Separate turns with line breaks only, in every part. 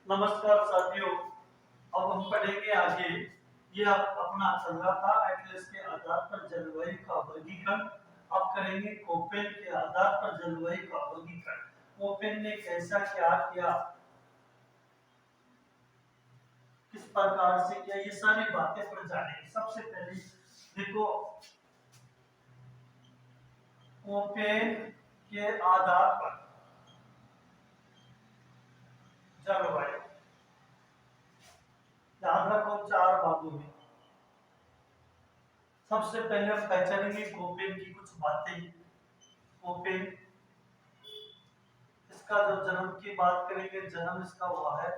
नमस्कार साथियों। अब हम पढ़ेंगे आगे। ये आप अपना चल रहा था एटलस के आधार पर जलवायु का वर्गीकरण। अब करेंगे कोपेन के आधार पर जलवायु का वर्गीकरण। कोपेन ने कैसा क्या किया, किस प्रकार से किया, ये सारी बातें पर जानेंगे। सबसे पहले देखो, कोपेन के आधार पर जलवायु, याद रखो 4 भागों में। सबसे पहले हम पहचानेंगे कोपेन की कुछ बातें। कोपेन, इसका जो जन्म की बात करेंगे, जन्म इसका हुआ है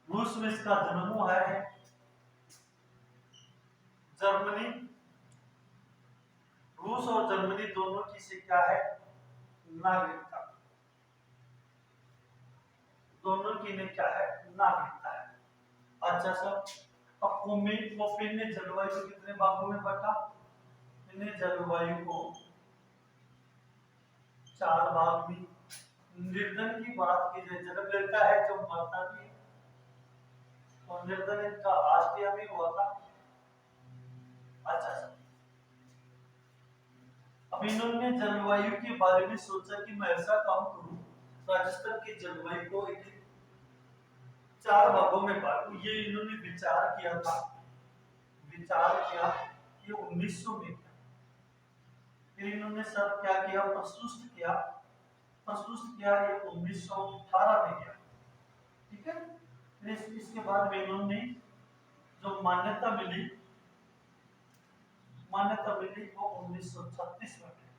रूस में इसका जन्म हुआ है। जर्मनी, रूस और जर्मनी दोनों की से क्या है, नागरिकता। दोनों की ने क्या है, नागरिकता है। अच्छा सर, अब कोपेन ने जलवायु को कितने भागों में बांटा? इन्हें जलवायु को 4 भाग में। निर्धन की बात की जाए, जन्म लेता है जो मरता भी है, और निर्धन इनका ऑस्ट्रिया में हुआ था। अच्छा सर, अब इन्होंने जलवायु के बारे में सोचा कि मैं ऐसा काम करूं, राजस्थान की जलवायु को 4 भागों में बांटू। ये इन्होंने विचार किया था, विचार किया, ये 1900 में किया। फिर इन्होंने सब क्या किया, प्रस्तुत किया, ये 1918 में किया। ठीक है। फिर इसके बाद में इन्होंने जो मान्यता मिली वो 1936 में मिली।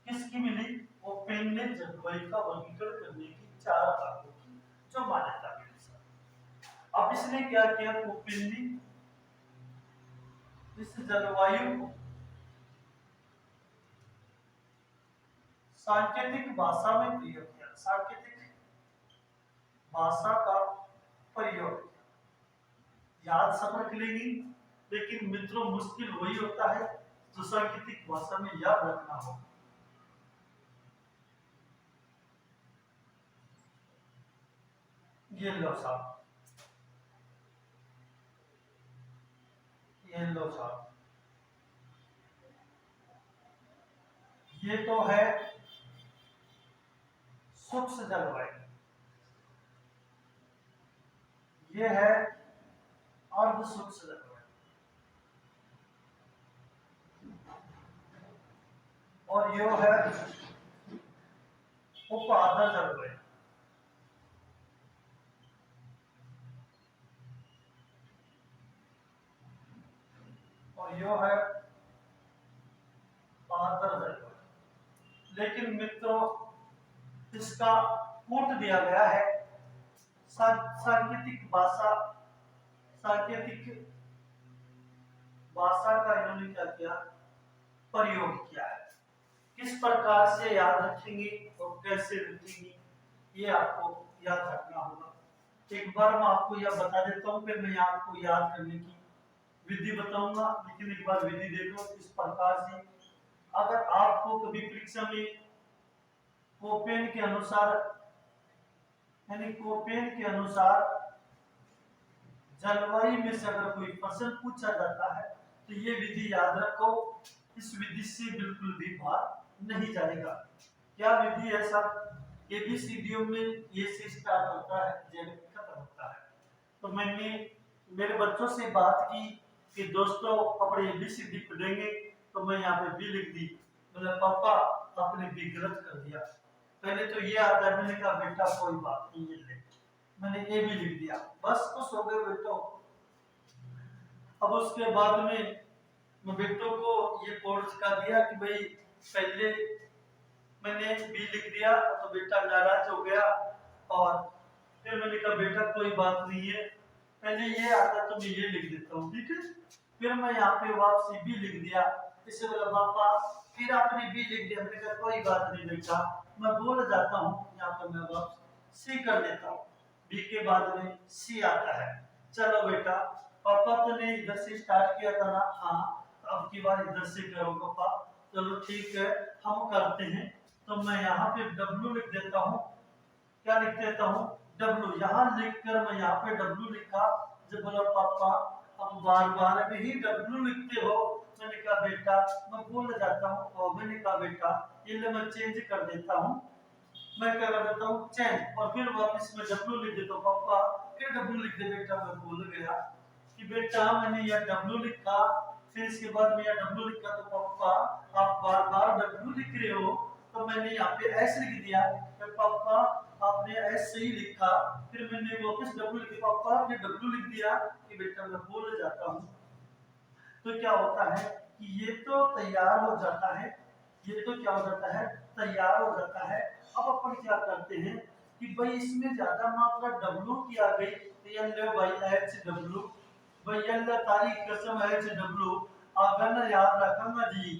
किसकी मिली? वो पेन ने जलवायु का वर्गीकरण करने की 4 भागों की जो मान्यता मिली सर। अब इसने क्या किया, कोपेन ने इस जलवायु को सांकेतिक भाषा में प्रयोग किया। सांकेतिक भाषा का प्रयोग किया। याद सब रख लेंगी, लेकिन मित्रों मुश्किल वही होता है जो सांकेतिक भाषा में याद रखना हो। ये लो साहब, ये लो साहब, ये तो है शुष्क जलवायु, ये है अर्ध शुष्क जलवायु, और ये है उपाद्र जलवायु। और यो है आर्द्र जलवायु। लेकिन मित्रों इसका कूट दिया गया है। सांकेतिक भाषा का इन्होंने क्या किया, प्रयोग किया है। किस प्रकार से याद रखेंगे और कैसे रखेंगे, ये आपको याद रखना होगा। एक बार मैं आपको यह बता देता हूँ, फिर मैं आपको याद करने की विधि बताऊंगा। लेकिन एक बार विधि देखो, इस प्रकार से अगर आपको कभी परीक्षा में कोपेन के अनुसार, यानी कोपेन के अनुसार जलवायु में से अगर कोई प्रश्न पूछा जाता है तो ये विधि याद रखो। इस विधि से बिल्कुल भी बाहर नहीं जाएगा। क्या विधि है सर? एबीसीडी में ये से स्टार्ट होता है, जेड खत्म होता है। तो मैंने मेरे बच्चों से बात की कि दोस्तों अपने एबीसीडी पढ़ेंगे, तो मैं यहाँ पे बी लिख दी। बोले पापा आपने बी गलत कर दिया। पहले तो ये आता है, मैंने कहा बेटा कोई बात नहीं, ये ले, मैंने ए भी लिख दिया, बस खुश हो गए बेटो। अब उसके बाद में मैं बेटों को ये कोड सिखा दिया कि भाई पहले मैंने बी लिख दिया तो बेटा नाराज हो गया, और फिर मैंने कहा बेटा कोई बात नहीं है, पहले ये आता तो मैं ये लिख देता हूँ, ठीक है। फिर मैं यहाँ पे वापसी बी लिख दिया। इससे बोला पापा फिर आपने बी लिख दिया। मैंने कहा कोई बात नहीं बेटा, मैं भूल जाता हूँ, यहाँ पर मैं वापस सी कर देता हूँ। बी के बाद में सी आता है। चलो बेटा, पापा तो ने इधर से स्टार्ट किया था ना? हाँ, अब की बार इधर से करो पापा। चलो ठीक है, हम करते हैं। तो मैं यहाँ पे W लिख देता हूँ। क्या लिख देता हूँ? W। यहाँ लिखकर मैं यहाँ पे W लिखा। जब बोला पापा अब बार बार में ही W लिखते हो, मैंने कहा बेटा मैं भूल जाता हूँ। और मैंने कहा बेटा ये मैं चेंज कर देता हूँ। मैं क्या कर देता हूँ? चेंज। और फिर वापस मैं W लिख देता हूँ। पापा फिर W लिख दे बेटा, मैं भूल गया कि बेटा मैंने यह W लिखा। फिर इसके बाद में यह W लिखा, तो पापा आप बार बार W लिख रहे हो, तो मैंने यहाँ पे S लिख दिया। तो पापा आपने S सही लिखा। फिर मैंने वापस W लिख दिया। पापा फिर W लिख दिया कि बेटा मैं भूल जाता हूँ। तो क्या होता है कि ये तो तैयार हो जाता है, ये तो क्या हो जाता है? तैयार हो जाता है। अब अपन क्या करते हैं कि भाई इसमें ज्यादा मात्रा W की आ गई, तो ये ले भाई HW, भाई अल्लाह तारीख कसम HW। अगर ना याद रखना जी,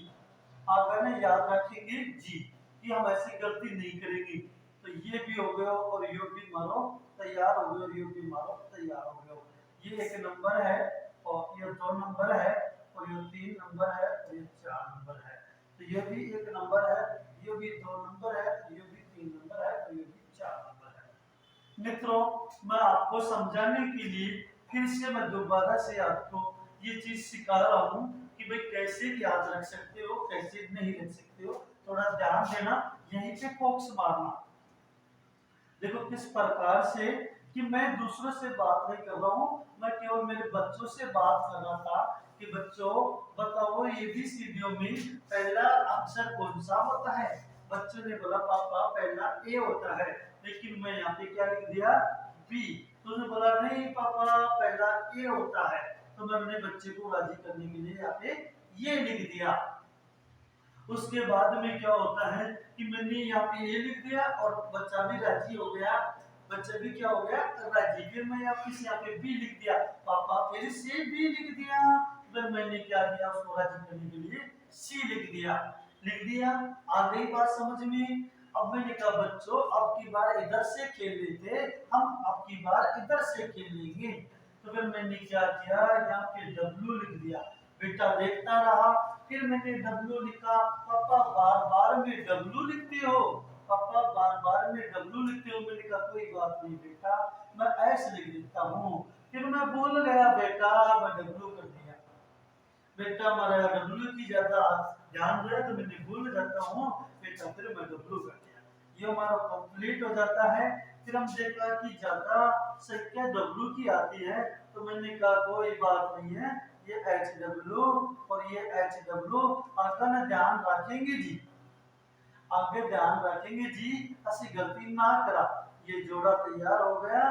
अगर ना याद रखेंगे जी कि हम ऐसी गलती नहीं करेंगे। तो ये भी हो गया और ये भी मारो तैयार हो गए, और ये भी मारो तैयार हो गए। ये एक नंबर है, और ये 2 नंबर है, और ये 3 नंबर है, और ये 4 नंबर है। तो ये भी एक नंबर है, ये भी 2 नंबर है, ये भी 3 नंबर है, और ये भी 4 नंबर है। मित्रों मैं आपको समझाने के लिए फिर से मैं दोबारा से आपको ये चीज सिखा रहा हूँ कि भाई कैसे याद रख सकते हो, कैसे नहीं रख सकते हो। थोड़ा ध्यान देना, यहीं पे फोकस मारना। देखो किस प्रकार से कि मैं दूसरों से बात नहीं कर रहा हूँ, मैं केवल मेरे बच्चों से बात कर रहा था कि बच्चों बताओ एबीसीडी में पहला अक्षर कौन सा होता है। बच्चों ने बोला पापा पहला ए होता है, लेकिन मैं यहाँ पे क्या लिख दिया? बी। तो उसने बोला नहीं पापा पहला ए होता है। तो मैं अपने बच्चे को राजी करने के लिए यहाँ पे ये लिख दिया। उसके बाद में क्या होता है कि मैंने यहाँ पे ये लिख दिया और बच्चा भी राजी हो गया। बच्चा भी क्या हो गया? राजी। फिर मैं वापस यहाँ पे बी लिख दिया। पापा फिर से बी लिख दिया। फिर मैंने क्या किया? उसको राजी करने के लिए सी लिख दिया। लिख दिया, आ गई बात समझ में? अब मैंने कहा बच्चों अब की बार इधर से खेल लेते, हम अब की बार इधर से खेलेंगे। तो फिर मैंने क्या किया? यहाँ पे W लिख दिया। बेटा देखता रहा, फिर मैंने W लिखा। पापा बार बार में W लिखते हो, पापा बार बार में W लिखते हो। मैंने कहा कोई बात नहीं बेटा, मैं S लिख देता हूँ। फिर मैं भूल गया बेटा, मैं W कर दिया। बेटा हमारा W की ज्यादा ध्यान रहे तो मैंने भूल जाता हूँ बेटा, फिर मैं W कर दिया। ये हमारा कंप्लीट हो जाता है। फिर हम देखा कि ज्यादा संख्या W की आती है, तो मैंने कहा कोई बात नहीं है, ये HW और ये HW आगे ध्यान रखेंगे जी, आगे ध्यान रखेंगे जी, ऐसी गलती ना करा। ये जोड़ा तैयार हो गया,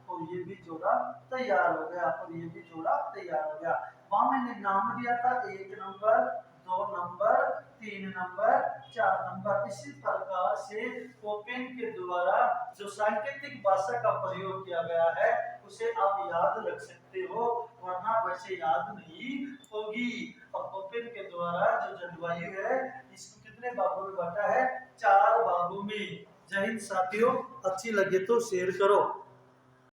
और ये भी जोड़ा तैयार हो गया, और ये भी जोड़ा तैयार हो गया। वहां मैंने नाम दिया था 1 नंबर, 2 नंबर, 3 नंबर, 4 नंबर। इसी प्रकार से ओपन के द्वारा जो सांकेतिक भाषा का प्रयोग किया गया है उसे आप याद रख सकते हो, वरना वैसे याद नहीं होगी। अब ओपन के द्वारा जो जलवायु है इसको कितने भागों में बांटा है? 4 भागों में। जय हिंद साथियों, अच्छी लगे तो शेयर करो।